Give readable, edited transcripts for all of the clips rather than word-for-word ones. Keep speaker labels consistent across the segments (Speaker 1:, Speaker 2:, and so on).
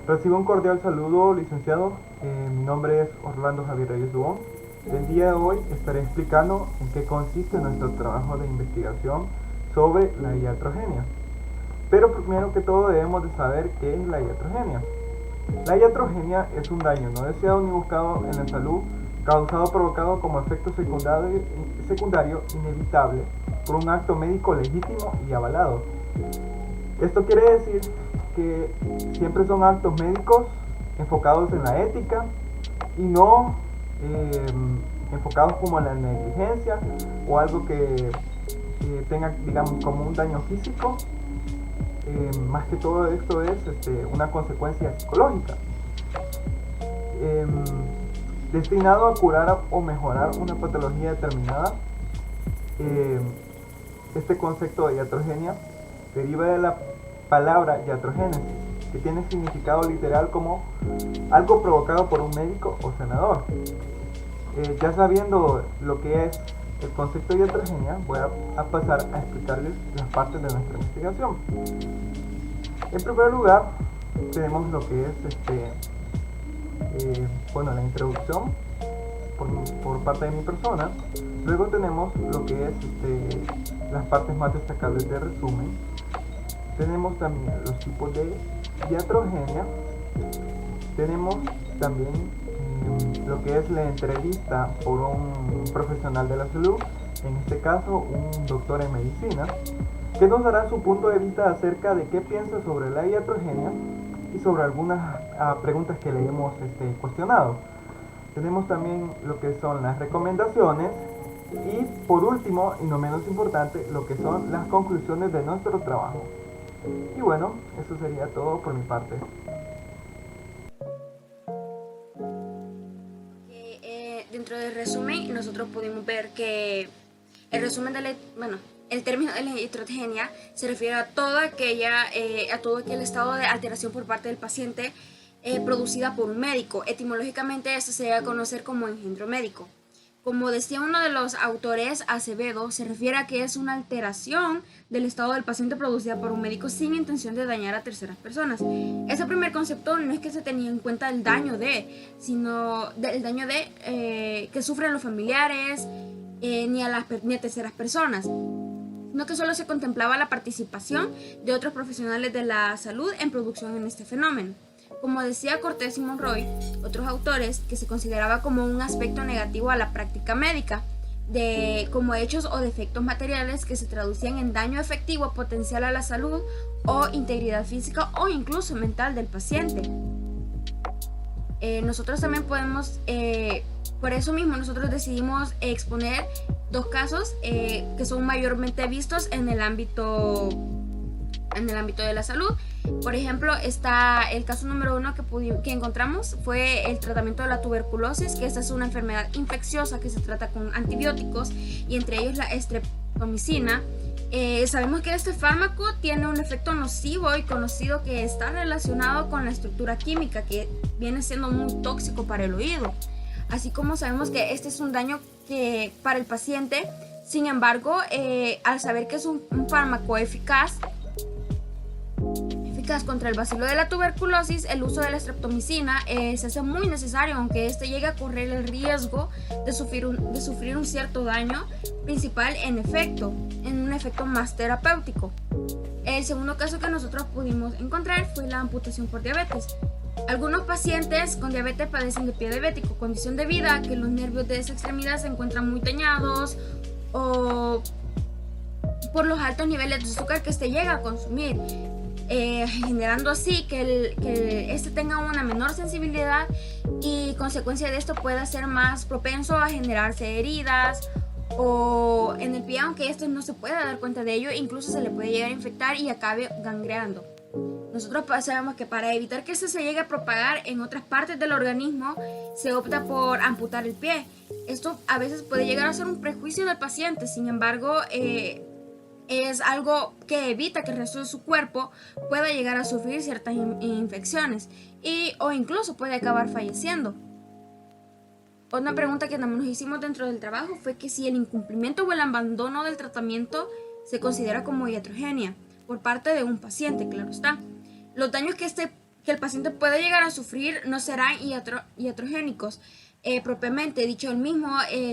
Speaker 1: Recibo un cordial saludo, licenciado. Mi nombre es Orlando Javier Reyes Dubón. El día de hoy estaré explicando en qué consiste nuestro trabajo de investigación sobre la iatrogenia. Pero primero que todo debemos de saber qué es la iatrogenia. La iatrogenia es un daño no deseado ni buscado en la salud causado o provocado como efecto secundario inevitable por un acto médico legítimo y avalado. Esto quiere decir que siempre son actos médicos enfocados en la ética y no eh, enfocados como en la negligencia o algo que tenga, digamos, como un daño físico. Más que todo esto es una consecuencia psicológica. Eh, Destinado a curar o mejorar una patología determinada. Eh, este concepto de iatrogenia deriva de la palabra iatrogénesis, que tiene significado literal como algo provocado por un médico o sanador. Ya sabiendo lo que es el concepto de iatrogenia, voy a pasar a explicarles las partes de nuestra investigación. En primer lugar, tenemos lo que es la introducción por parte de mi persona. Luego tenemos lo que es las partes más destacables de resumen. Tenemos también los tipos de iatrogenia. Tenemos también lo que es la entrevista por un profesional de la salud, en este caso un doctor en medicina, que nos dará su punto de vista acerca de qué piensa sobre la iatrogenia y sobre algunas preguntas que le hemos cuestionado. Tenemos también lo que son las recomendaciones y por último y no menos importante lo que son las conclusiones de nuestro trabajo. Y bueno, eso sería todo por mi parte.
Speaker 2: Dentro del resumen, nosotros pudimos ver que el resumen de el término de la iatrogenia se refiere a a todo aquel estado de alteración por parte del paciente producida por un médico. Etimológicamente, esto se llega a conocer como engendro médico. Como decía uno de los autores, Acevedo, se refiere a que es una alteración del estado del paciente producida por un médico sin intención de dañar a terceras personas. Ese primer concepto no es que se tenía en cuenta el daño sino el daño que sufren los familiares ni a terceras personas, sino que solo se contemplaba la participación de otros profesionales de la salud en producción en este fenómeno. Como decía Cortés y Monroy, otros autores, que se consideraba como un aspecto negativo a la práctica médica, como hechos o defectos materiales que se traducían en daño efectivo potencial a la salud o integridad física o incluso mental del paciente. Nosotros también por eso mismo nosotros decidimos exponer dos casos que son mayormente vistos en el ámbito de la salud. Por ejemplo, está el caso número 1 que encontramos, fue el tratamiento de la tuberculosis, que esta es una enfermedad infecciosa que se trata con antibióticos y entre ellos la estreptomicina. Sabemos que este fármaco tiene un efecto nocivo y conocido que está relacionado con la estructura química, que viene siendo muy tóxico para el oído. Así como sabemos que este es un daño para el paciente. Sin embargo, al saber que es un fármaco eficaz contra el bacilo de la tuberculosis, el uso de la estreptomicina se hace muy necesario, aunque este llegue a correr el riesgo de sufrir un cierto daño principal en un efecto más terapéutico. El segundo caso que nosotros pudimos encontrar fue la amputación por diabetes. Algunos pacientes con diabetes padecen de pie diabético, condición debido a que los nervios de esa extremidad se encuentran muy dañados o por los altos niveles de azúcar que este llega a consumir. Generando así que este tenga una menor sensibilidad y consecuencia de esto pueda ser más propenso a generarse heridas o en el pie, aunque este no se pueda dar cuenta de ello, incluso se le puede llegar a infectar y acabe gangreando. Nosotros sabemos que para evitar que este se llegue a propagar en otras partes del organismo, se opta por amputar el pie. Esto a veces puede llegar a ser un prejuicio del paciente, sin embargo, es algo que evita que el resto de su cuerpo pueda llegar a sufrir ciertas infecciones o incluso puede acabar falleciendo. Otra pregunta que también nos hicimos dentro del trabajo fue que si el incumplimiento o el abandono del tratamiento se considera como iatrogenia por parte de un paciente, claro está. Los daños que este que el paciente puede llegar a sufrir no serán iatrogénicos. Propiamente dicho el mismo,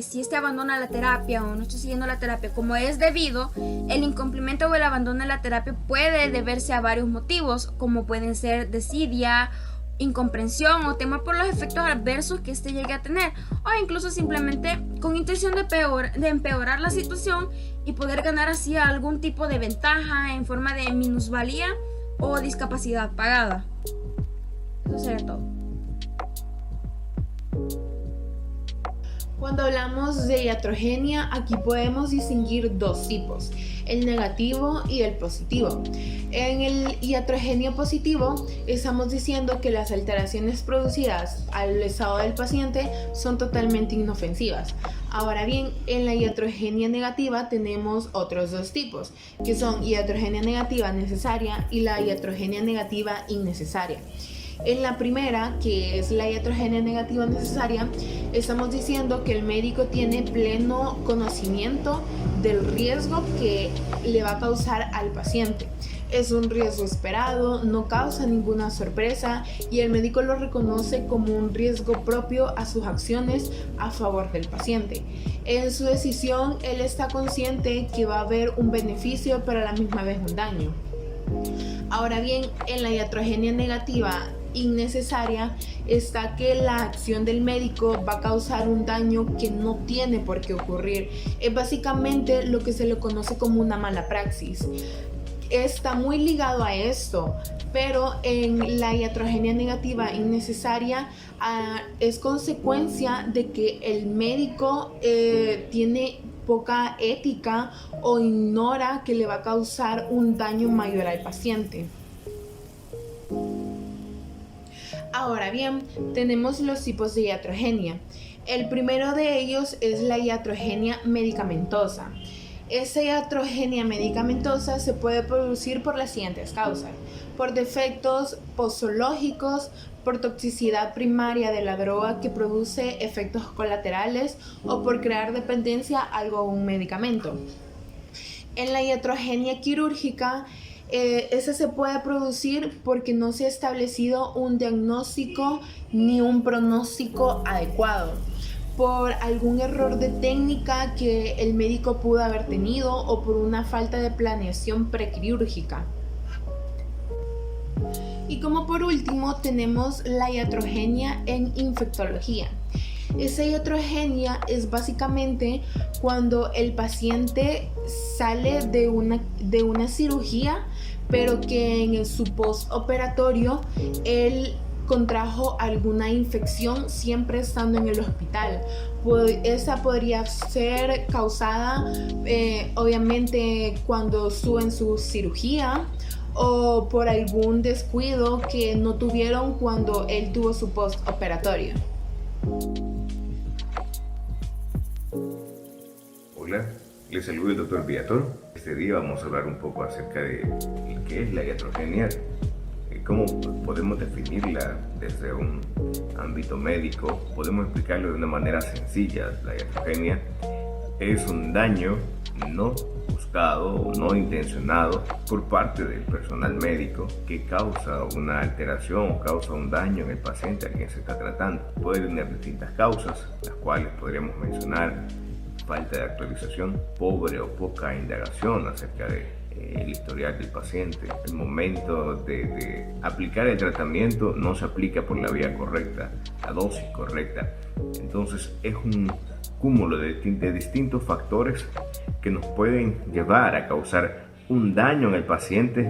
Speaker 2: si este abandona la terapia o no está siguiendo la terapia como es debido, el incumplimiento o el abandono de la terapia puede deberse a varios motivos, como pueden ser desidia, incomprensión o temor por los efectos adversos que este llegue a tener, o incluso simplemente con intención de empeorar la situación y poder ganar así algún tipo de ventaja en forma de minusvalía o discapacidad pagada. Eso sería todo.
Speaker 3: Cuando hablamos de iatrogenia, aquí podemos distinguir dos tipos, el negativo y el positivo. En el iatrogenia positivo estamos diciendo que las alteraciones producidas al estado del paciente son totalmente inofensivas. Ahora bien, en la iatrogenia negativa tenemos otros dos tipos, que son iatrogenia negativa necesaria y la iatrogenia negativa innecesaria. En la primera, que es la iatrogenia negativa necesaria, estamos diciendo que el médico tiene pleno conocimiento del riesgo que le va a causar al paciente. Es un riesgo esperado, no causa ninguna sorpresa y el médico lo reconoce como un riesgo propio a sus acciones a favor del paciente. En su decisión, él está consciente que va a haber un beneficio, pero a la misma vez un daño. Ahora bien, en la iatrogenia negativa innecesaria está que la acción del médico va a causar un daño que no tiene por qué ocurrir. Es básicamente lo que se le conoce como una mala praxis. Está muy ligado a esto, pero en la iatrogenia negativa innecesaria es consecuencia de que el médico tiene poca ética o ignora que le va a causar un daño mayor al paciente. Ahora bien, tenemos los tipos de iatrogenia. El primero de ellos es la iatrogenia medicamentosa. Esa iatrogenia medicamentosa se puede producir por las siguientes causas: por defectos posológicos, por toxicidad primaria de la droga que produce efectos colaterales o por crear dependencia a algo o un medicamento. En la iatrogenia quirúrgica, esa se puede producir porque no se ha establecido un diagnóstico ni un pronóstico adecuado, por algún error de técnica que el médico pudo haber tenido o por una falta de planeación prequirúrgica. Y como por último tenemos la iatrogenia en infectología. Esa iatrogenia es básicamente cuando el paciente sale de una cirugía, pero que en su postoperatorio él contrajo alguna infección siempre estando en el hospital. Esa podría ser causada obviamente cuando estuvo en su cirugía o por algún descuido que no tuvieron cuando él tuvo su postoperatorio.
Speaker 4: Hola, les saluda el Dr. Viator. Este día vamos a hablar un poco acerca de qué es la iatrogenia, cómo podemos definirla desde un ámbito médico. Podemos explicarlo de una manera sencilla. La iatrogenia es un daño no buscado o no intencionado por parte del personal médico que causa una alteración o causa un daño en el paciente a quien se está tratando. Puede tener distintas causas, las cuales podríamos mencionar: falta de actualización, pobre o poca indagación acerca del historial del paciente. El momento de aplicar el tratamiento no se aplica por la vía correcta, la dosis correcta. Entonces es un cúmulo de distintos factores que nos pueden llevar a causar un daño en el paciente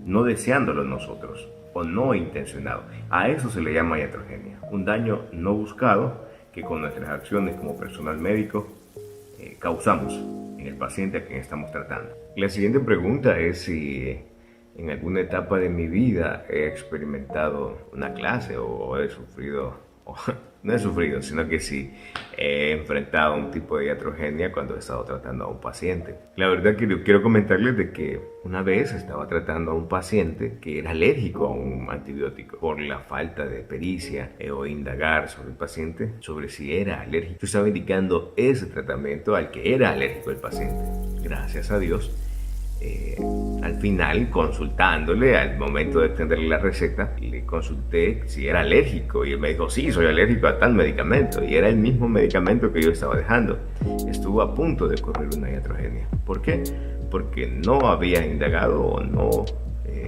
Speaker 4: no deseándolo nosotros o no intencionado. A eso se le llama iatrogenia, un daño no buscado que con nuestras acciones como personal médico causamos en el paciente a quien estamos tratando. La siguiente pregunta es si en alguna etapa de mi vida he experimentado una clase o he sufrido, no he sufrido, sino que sí he enfrentado un tipo de iatrogenia cuando he estado tratando a un paciente. La verdad que quiero comentarles de que una vez estaba tratando a un paciente que era alérgico a un antibiótico. Por la falta de pericia o indagar sobre el paciente, sobre si era alérgico, yo estaba indicando ese tratamiento al que era alérgico el paciente. Gracias a Dios, Al final, consultándole, al momento de extenderle la receta, le consulté si era alérgico y él me dijo, sí, soy alérgico a tal medicamento, y era el mismo medicamento que yo estaba dejando. Estuvo a punto de ocurrir una iatrogenia. ¿Por qué? Porque no había indagado o no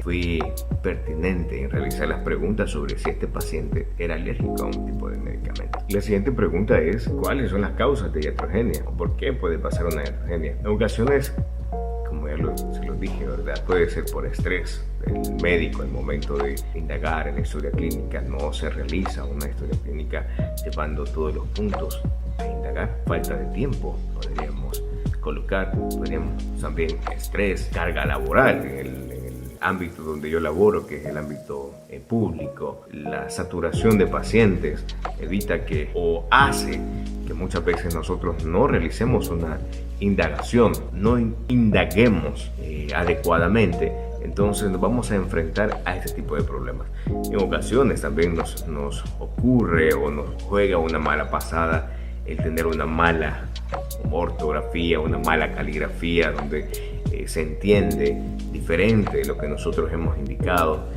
Speaker 4: fui pertinente en realizar las preguntas sobre si este paciente era alérgico a un tipo de medicamento. La siguiente pregunta es, ¿cuáles son las causas de iatrogenia? ¿O por qué puede pasar una iatrogenia? En ocasiones, como ya se lo dije, ¿verdad? Puede ser por estrés del médico al momento de indagar en la historia clínica. No se realiza una historia clínica llevando todos los puntos a indagar. Falta de tiempo, podríamos colocar. Podríamos también estrés, carga laboral en el ámbito donde yo laboro, que es el ámbito público. La saturación de pacientes evita que, o hace que muchas veces nosotros no realicemos una indagación, no indaguemos adecuadamente. Entonces nos vamos a enfrentar a este tipo de problemas. En ocasiones también nos ocurre o nos juega una mala pasada el tener una mala ortografía, una mala caligrafía, donde se entiende diferente de lo que nosotros hemos indicado.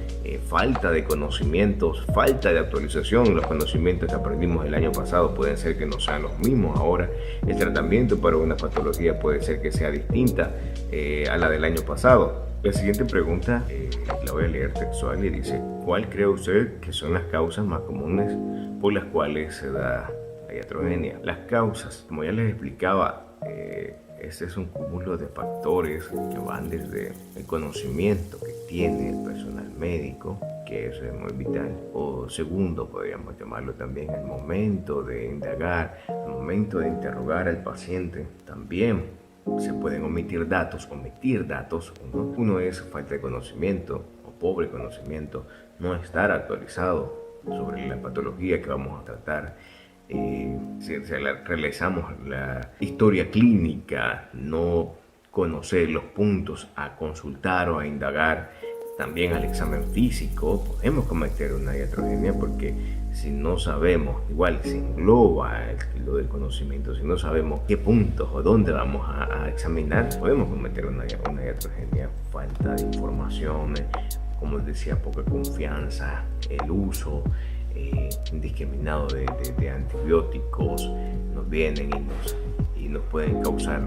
Speaker 4: Falta de conocimientos, falta de actualización. Los conocimientos que aprendimos el año pasado pueden ser que no sean los mismos ahora. El tratamiento para una patología puede ser que sea distinta a la del año pasado. La siguiente pregunta la voy a leer textual y dice: ¿cuál cree usted que son las causas más comunes por las cuales se da la iatrogenia? Las causas, como ya les explicaba, este es un cúmulo de factores que van desde el conocimiento que tiene el personal médico, que eso es muy vital, o segundo, podríamos llamarlo también, el momento de indagar, el momento de interrogar al paciente. También se pueden omitir datos. Uno es falta de conocimiento o pobre conocimiento, no estar actualizado sobre la patología que vamos a tratar. Si realizamos la historia clínica, no conocer los puntos a consultar o a indagar. También al examen físico podemos cometer una iatrogenia, porque si no sabemos, igual se engloba lo del conocimiento, si no sabemos qué puntos o dónde vamos a examinar, podemos cometer una iatrogenia. Falta de información, como les decía, poca confianza, el uso indiscriminado de antibióticos nos vienen y nos pueden causar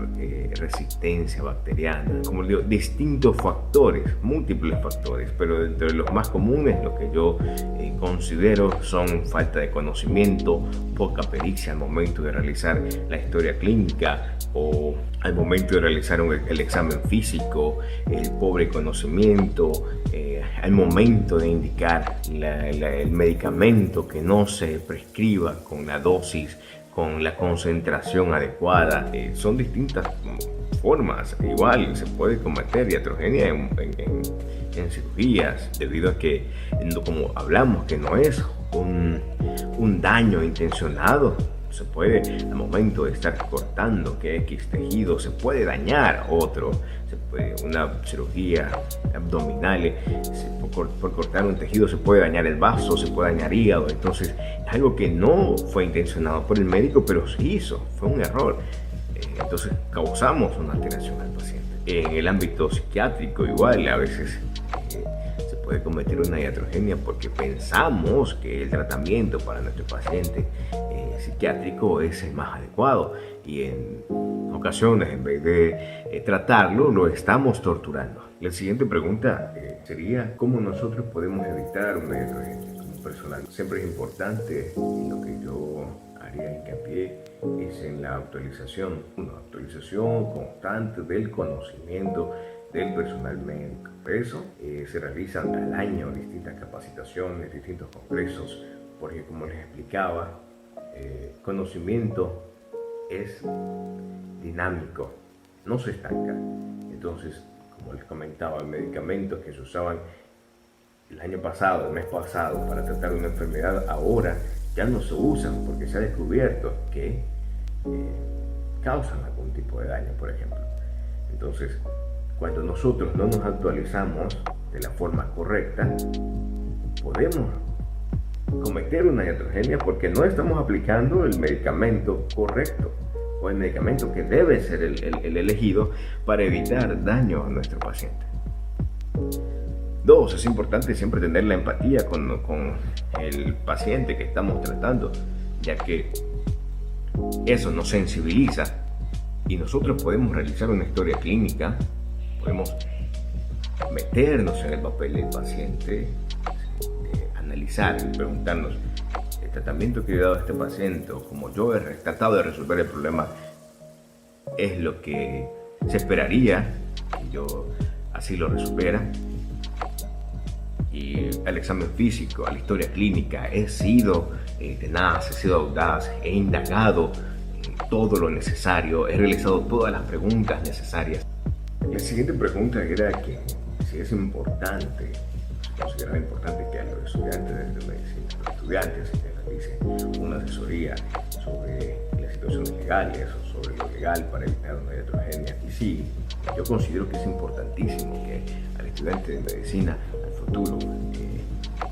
Speaker 4: resistencia bacteriana. Como les digo, distintos factores, múltiples factores, pero entre los más comunes, lo que yo considero son falta de conocimiento, poca pericia al momento de realizar la historia clínica o al momento de realizar el examen físico, el pobre conocimiento, al momento de indicar el medicamento, que no se prescriba con la dosis, con la concentración adecuada. Son distintas formas. Igual se puede cometer iatrogenia en cirugías, debido a que, como hablamos, que no es un daño intencionado. Se puede, al momento de estar cortando que X tejido, se puede dañar otro. Una cirugía abdominal, por cortar un tejido se puede dañar el vaso, se puede dañar hígado. Entonces es algo que no fue intencionado por el médico, pero se hizo, fue un error. Entonces causamos una alteración al paciente. En el ámbito psiquiátrico igual, a veces se puede cometer una iatrogenia porque pensamos que el tratamiento para nuestro paciente psiquiátrico es el más adecuado, y en ocasiones, en vez de tratarlo, lo estamos torturando. La siguiente pregunta sería: ¿cómo nosotros podemos evitar una iatrogenia como personal? Siempre es importante, y lo que yo haría hincapié es en la actualización, una actualización constante del conocimiento del personal médico. Por eso se realizan al año distintas capacitaciones, distintos congresos, porque, como les explicaba, conocimiento es dinámico, no se estanca. Entonces, como les comentaba, medicamentos que se usaban el año pasado, el mes pasado, para tratar una enfermedad, ahora ya no se usan porque se ha descubierto que causan algún tipo de daño, por ejemplo. Entonces, cuando nosotros no nos actualizamos de la forma correcta, podemos cometer una iatrogenia porque no estamos aplicando el medicamento correcto. o el medicamento que debe ser el elegido para evitar daño a nuestro paciente. 2. Es importante siempre tener la empatía con el paciente que estamos tratando, ya que eso nos sensibiliza y nosotros podemos realizar una historia clínica, podemos meternos en el papel del paciente, analizar y preguntarnos: el tratamiento que he dado a este paciente, o como yo he tratado de resolver el problema, es lo que se esperaría que yo así lo resolviera. Y al examen físico, a la historia clínica, he sido tenaz, he sido audaz, he indagado todo lo necesario, he realizado todas las preguntas necesarias. La siguiente pregunta era que si es importante, se consideraba importante que a los estudiantes de medicina, los estudiantes realicen una asesoría sobre las situaciones legales o sobre lo legal para evitar una iatrogenia. Y sí, yo considero que es importantísimo que al estudiante de medicina, al futuro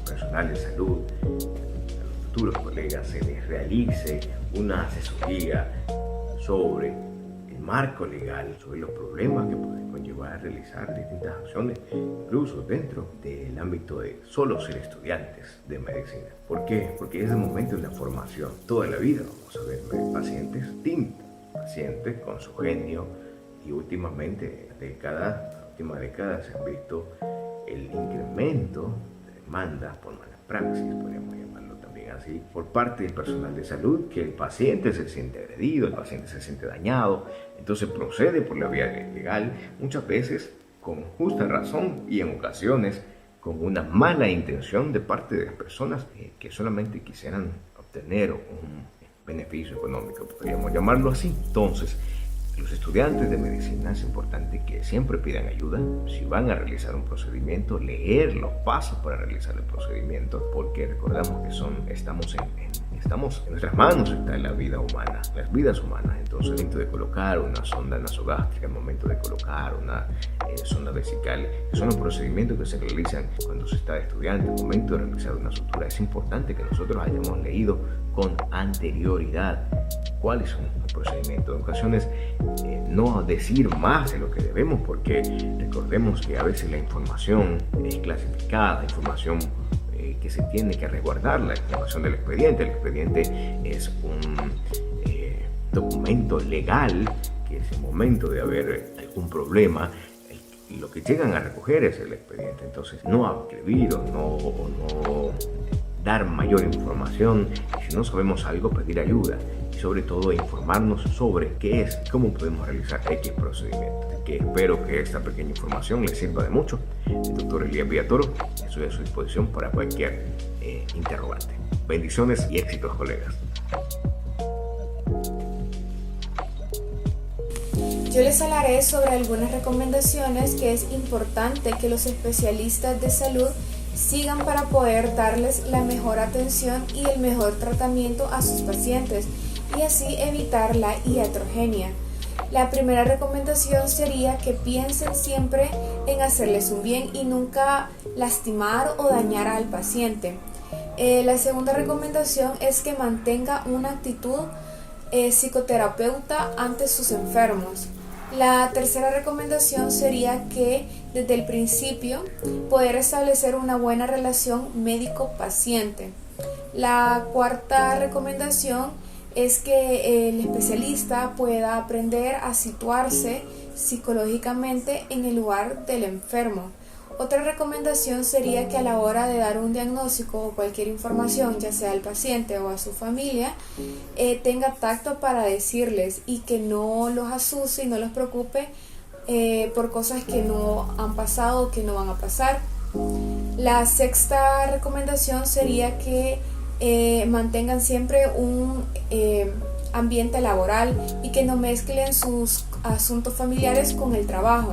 Speaker 4: personal de salud, a los futuros colegas, se les realice una asesoría sobre el marco legal, sobre los problemas que pueden conllevar a realizar distintas acciones, incluso dentro del ámbito de solo ser estudiantes de medicina. ¿Por qué? Porque es el momento de la formación. Toda la vida vamos a ver pacientes distintos, pacientes con su genio, y últimamente, última década se han visto el incremento de demandas por malas praxis, podríamos llamarlo también así, por parte del personal de salud, que el paciente se siente agredido, el paciente se siente dañado, entonces procede por la vía legal, muchas veces con justa razón y en ocasiones con una mala intención de parte de las personas que solamente quisieran obtener un beneficio económico, podríamos llamarlo así. Entonces, los estudiantes de medicina es importante que siempre pidan ayuda. Si van a realizar un procedimiento, leer los pasos para realizar el procedimiento, porque recordamos que estamos en nuestras manos está la vida humana, las vidas humanas. Entonces, el momento de colocar una sonda nasogástrica, el momento de colocar una sonda vesical, son los procedimientos que se realizan cuando se está estudiando. El momento de realizar una sutura, es importante que nosotros hayamos leído con anterioridad cuáles son los procedimientos. En ocasiones no decir más de lo que debemos, porque recordemos que a veces la información es clasificada, información que se tiene que resguardar, la información del expediente. El expediente es un documento legal que es el momento de haber algún problema, lo que llegan a recoger es el expediente. Entonces, no escribir o no dar mayor información, y si no sabemos algo, pedir ayuda, y sobre todo informarnos sobre qué es, cómo podemos realizar X procedimiento. Que espero que esta pequeña información les sirva de mucho. El doctor Elías Villatoro, estoy a su disposición para cualquier interrogante. Bendiciones y éxitos, colegas.
Speaker 2: Yo les hablaré sobre algunas recomendaciones que es importante que los especialistas de salud sigan para poder darles la mejor atención y el mejor tratamiento a sus pacientes y así evitar la iatrogenia. La primera recomendación sería que piensen siempre en hacerles un bien y nunca lastimar o dañar al paciente. La segunda recomendación es que mantenga una actitud psicoterapeuta ante sus enfermos. La tercera recomendación sería que desde el principio poder establecer una buena relación médico-paciente. La cuarta recomendación es que el especialista pueda aprender a situarse psicológicamente en el lugar del enfermo. Otra recomendación sería que a la hora de dar un diagnóstico o cualquier información, ya sea al paciente o a su familia, tenga tacto para decirles y que no los asuste y no los preocupe por cosas que no han pasado o que no van a pasar. La sexta recomendación sería que mantengan siempre un ambiente laboral y que no mezclen sus asuntos familiares con el trabajo.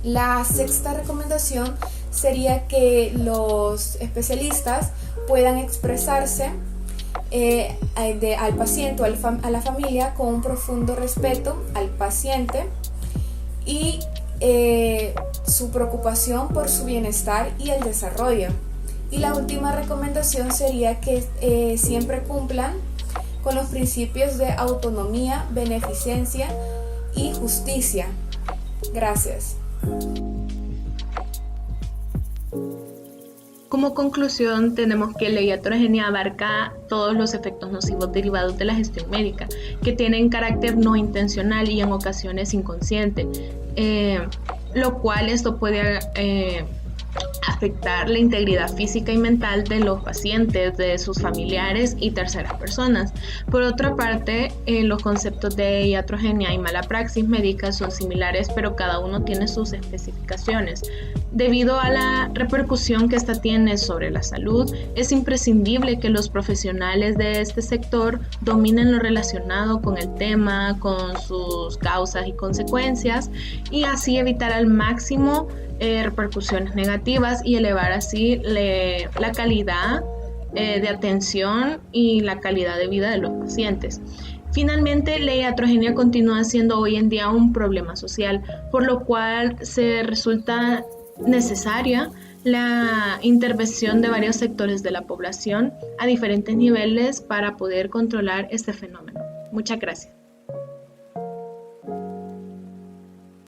Speaker 2: La sexta recomendación sería que los especialistas puedan expresarse al paciente o a la familia con un profundo respeto al paciente y su preocupación por su bienestar y el desarrollo. Y la última recomendación sería que siempre cumplan
Speaker 5: con los principios de autonomía, beneficencia y justicia. Gracias.
Speaker 3: Como conclusión, tenemos que la iatrogenia abarca todos los efectos nocivos derivados de la gestión médica, que tienen carácter no intencional y en ocasiones inconsciente, lo cual esto puede afectar la integridad física y mental de los pacientes, de sus familiares y terceras personas. Por otra parte, los conceptos de iatrogenia y mala praxis médica son similares, pero cada uno tiene sus especificaciones. Debido a la repercusión que esta tiene sobre la salud, es imprescindible que los profesionales de este sector dominen lo relacionado con el tema, con sus causas y consecuencias, y así evitar al máximo repercusiones negativas y elevar así la calidad de atención y la calidad de vida de los pacientes. Finalmente, la iatrogenia continúa siendo hoy en día un problema social, por lo cual se resulta necesaria la intervención de varios sectores de la población a diferentes niveles para poder controlar este fenómeno. Muchas gracias.